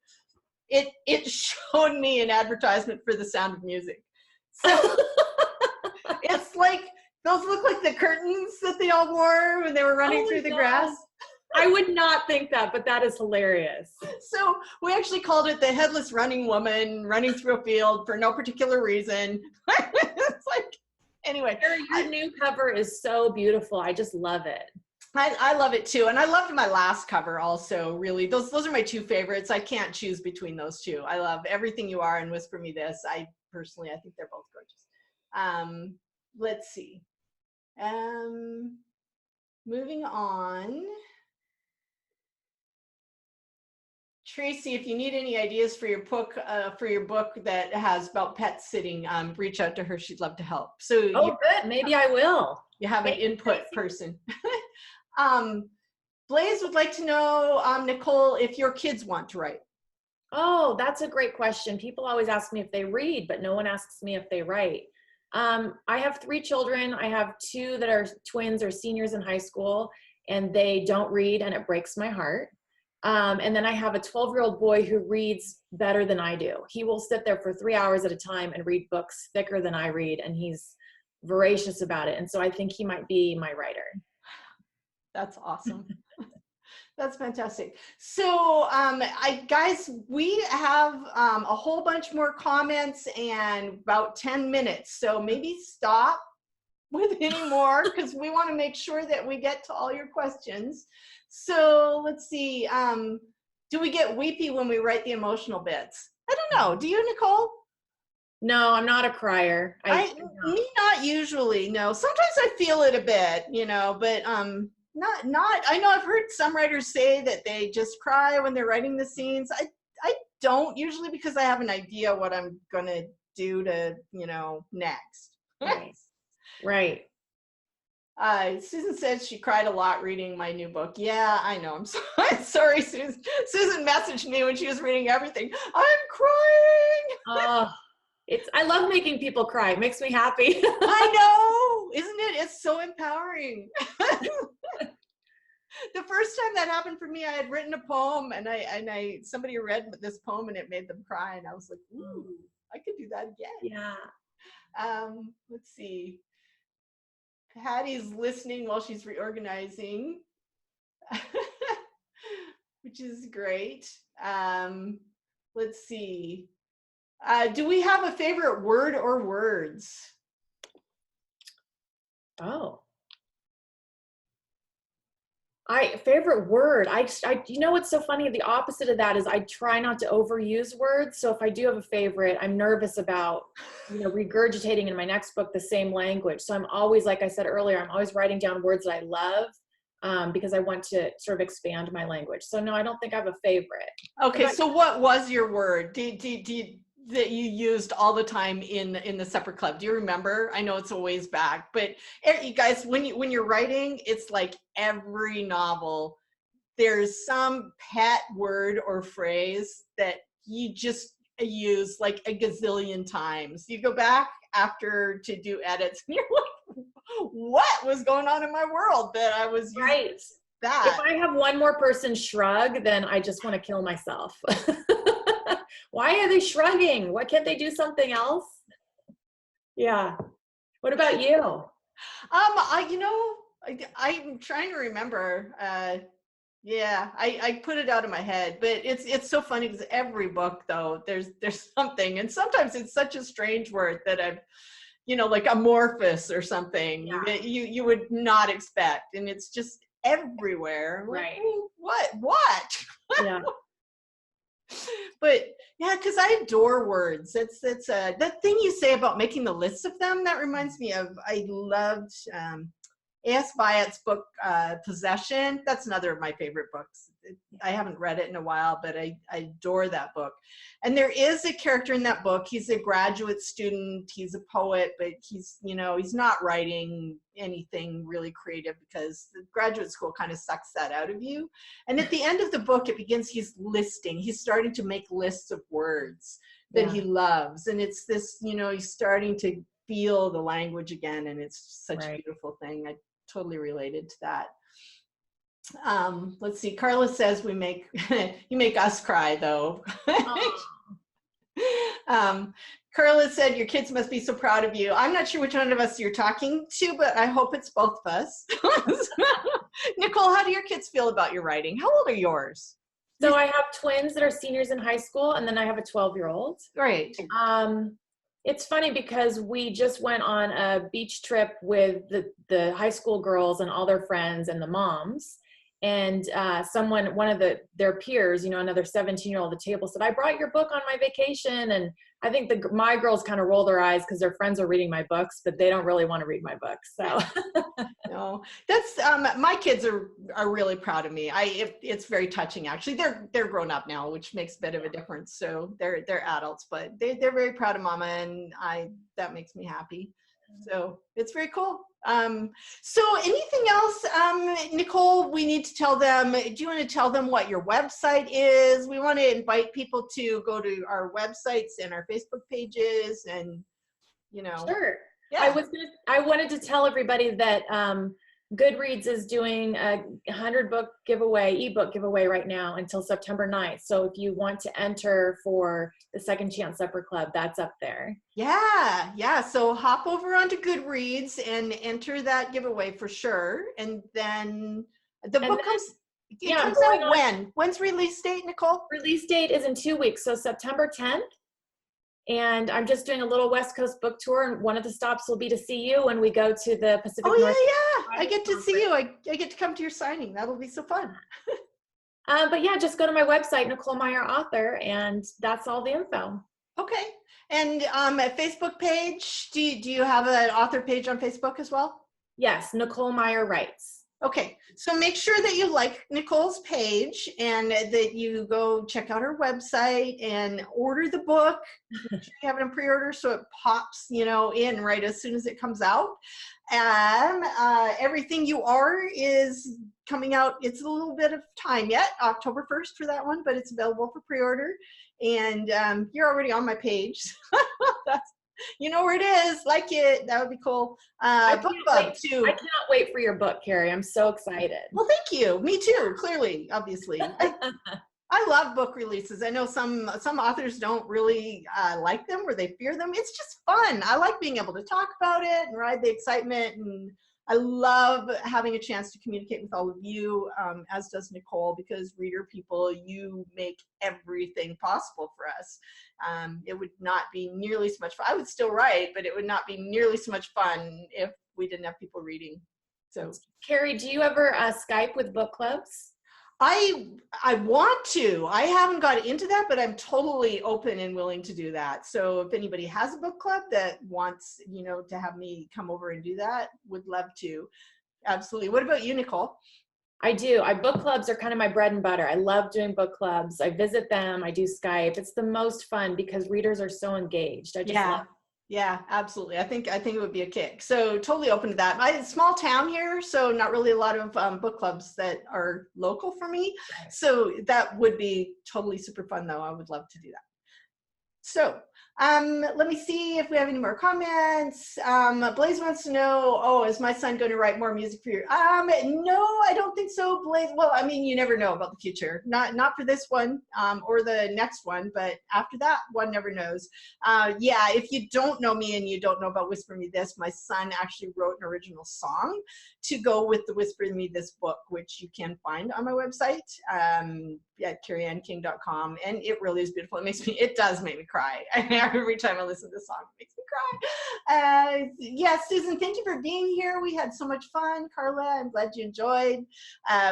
It showed me an advertisement for The Sound of Music. So it's like, those look like the curtains that they all wore when they were running through the grass. I would not think that, but that is hilarious. So we actually called it the Headless Running Woman running through a field for no particular reason. It's like, anyway. Your new cover is so beautiful. I just love it. I love it too. And I loved my last cover also, really. Those are my 2 favorites. I can't choose between those 2. I love Everything You Are and Whisper Me This. I think they're both gorgeous. Let's see. Moving on. Tracy, if you need any ideas for your book that has about pet sitting, reach out to her. She'd love to help. So good. Maybe I will. You have an input person. Blaze would like to know, Nicole, if your kids want to write. Oh, that's a great question. People always ask me if they read, but no one asks me if they write. I have 3 children. I have 2 that are twins or seniors in high school, and they don't read, and it breaks my heart. And then I have a 12-year-old boy who reads better than I do. He will sit there for 3 hours at a time and read books thicker than I read, and he's voracious about it. And so I think he might be my writer. That's awesome. That's fantastic. So guys, we have a whole bunch more comments and about 10 minutes. So maybe stop with any more, because we want to make sure that we get to all your questions. So let's see. Do we get weepy when we write the emotional bits? I don't know. Do you, Nicole? No, I'm not a crier. Me not usually. No. Sometimes I feel it a bit, but not. I know I've heard some writers say that they just cry when they're writing the scenes. I don't usually, because I have an idea what I'm gonna do to next. Right. Susan says she cried a lot reading my new book. Yeah, I know. I'm sorry, Susan. Susan messaged me when she was reading everything. I'm crying. I love making people cry. It makes me happy. I know, isn't it? It's so empowering. The first time that happened for me, I had written a poem, and somebody read this poem, and it made them cry, and I was like, ooh, I could do that again. Yeah. Let's see. Patty's listening while she's reorganizing, which is great. Let's see. Do we have a favorite word or words? Oh. Favorite word. You know what's so funny? The opposite of that is I try not to overuse words. So if I do have a favorite, I'm nervous about, regurgitating in my next book the same language. So I'm always, like I said earlier, I'm always writing down words that I love, because I want to sort of expand my language. So no, I don't think I have a favorite. Okay, so what was your word that you used all the time in the supper club? Do you remember? I know it's a ways back, but you guys, when you're writing, it's like every novel, there's some pet word or phrase that you just use like a gazillion times. You go back after to do edits and you're like, what was going on in my world that I was using Right. that? If I have one more person shrug, then I just want to kill myself. Why are they shrugging? Why can't they do something else? Yeah. What about you? I'm trying to remember. Yeah, I put it out of my head, but it's so funny because every book though, there's something, and sometimes it's such a strange word that I've, like amorphous or something that you would not expect, and it's just everywhere. Right. Like, what? Yeah. But yeah, because I adore words. It's that thing you say about making the lists of them. That reminds me of, I loved A.S. Byatt's book, Possession. That's another of my favorite books. I haven't read it in a while, but I adore that book. And there is a character in that book. He's a graduate student. He's a poet, but he's not writing anything really creative because the graduate school kind of sucks that out of you. And at the end of the book, it begins, he's starting to make lists of words that he loves. And it's this, he's starting to feel the language again. And it's such a beautiful thing. I totally related to that. Let's see. Carla says you make us cry though. Carla said your kids must be so proud of you. I'm not sure which one of us you're talking to, but I hope it's both of us. Nicole, how do your kids feel about your writing? How old are yours? So I have twins that are seniors in high school, and then I have a 12-year-old. Great. It's funny because we just went on a beach trip with the high school girls and all their friends and the moms. And one of their peers, another 17-year-old at the table said, I brought your book on my vacation. And I think my girls kind of roll their eyes because their friends are reading my books, but they don't really want to read my books. So no, that's my kids are really proud of me. It's very touching actually. They're grown up now, which makes a bit of a difference. So they're adults, but they're very proud of mama, and that makes me happy. So it's very cool. So anything else, Nicole, we need to tell them? Do you want to tell them what your website is? We want to invite people to go to our websites and our Facebook pages, and Sure. Yeah. I wanted to tell everybody that Goodreads is doing a 100-book giveaway, ebook giveaway right now until September 9th. So if you want to enter for the Second Chance Supper Club, that's up there. Yeah. So hop over onto Goodreads and enter that giveaway for sure. And then the book comes out when? When's release date, Nicole? Release date is in 2 weeks, so September 10th. And I'm just doing a little West Coast book tour, and one of the stops will be to see you when we go to the Pacific Northwest. I get to see you. I get to come to your signing. That'll be so fun. But yeah, just go to my website, Nicole Meier Author, and that's all the info. Okay. And a Facebook page, do you have an author page on Facebook as well? Yes, Nicole Meier Writes. Okay, so make sure that you like Nicole's page and that you go check out her website and order the book. Make sure you have it in pre-order so it pops, in right as soon as it comes out. And everything you are is coming out. It's a little bit of time yet, October 1st for that one, but it's available for pre-order. And you're already on my page. That's, where it is. Like it. That would be cool. Book club too. I cannot wait for your book, Carrie. I'm so excited. Well, thank you. Me too. Clearly, obviously. I love book releases. I know some authors don't really like them or they fear them. It's just fun. I like being able to talk about it and ride the excitement, and I love having a chance to communicate with all of you, as does Nicole, because reader people, you make everything possible for us. It would not be nearly so much fun. I would still write, but it would not be nearly so much fun if we didn't have people reading. So, Kerry, do you ever Skype with book clubs? I want to. I haven't got into that, but I'm totally open and willing to do that. So if anybody has a book club that wants, to have me come over and do that, would love to. Absolutely. What about you, Nicole? I do. Book clubs are kind of my bread and butter. I love doing book clubs. I visit them. I do Skype. It's the most fun because readers are so engaged. I just love it. Yeah, absolutely. I think it would be a kick. So totally open to that. I'm a small town here, so not really a lot of book clubs that are local for me. Right. So that would be totally super fun, though. I would love to do that. So let me see if we have any more comments. Blaze wants to know, is my son going to write more music for you? No, I don't think so, Blaze. Well, I mean, you never know about the future. Not for this one or the next one, but after that, one never knows. Yeah, if you don't know me and you don't know about Whisper Me This, my son actually wrote an original song to go with the Whisper Me This book, which you can find on my website at kerryanneking.com, and it really is beautiful. It does make me cry. Every time I listen to this song, it makes me cry. Yeah, Susan, thank you for being here. We had so much fun. Carla, I'm glad you enjoyed.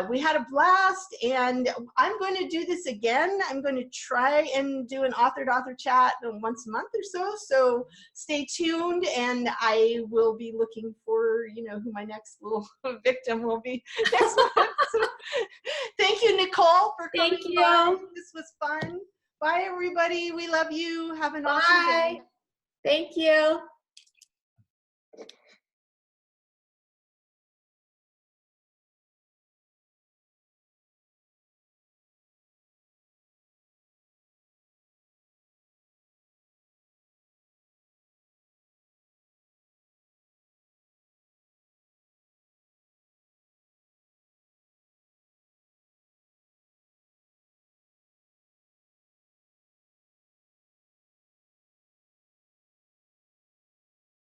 We had a blast, and I'm going to do this again. I'm going to try and do an author-to-author chat once a month or so. So stay tuned, and I will be looking for, who my next little victim will be next month. So, thank you, Nicole, for coming. Thank you. This was fun. Bye, everybody. We love you. Have an awesome day. Thank you.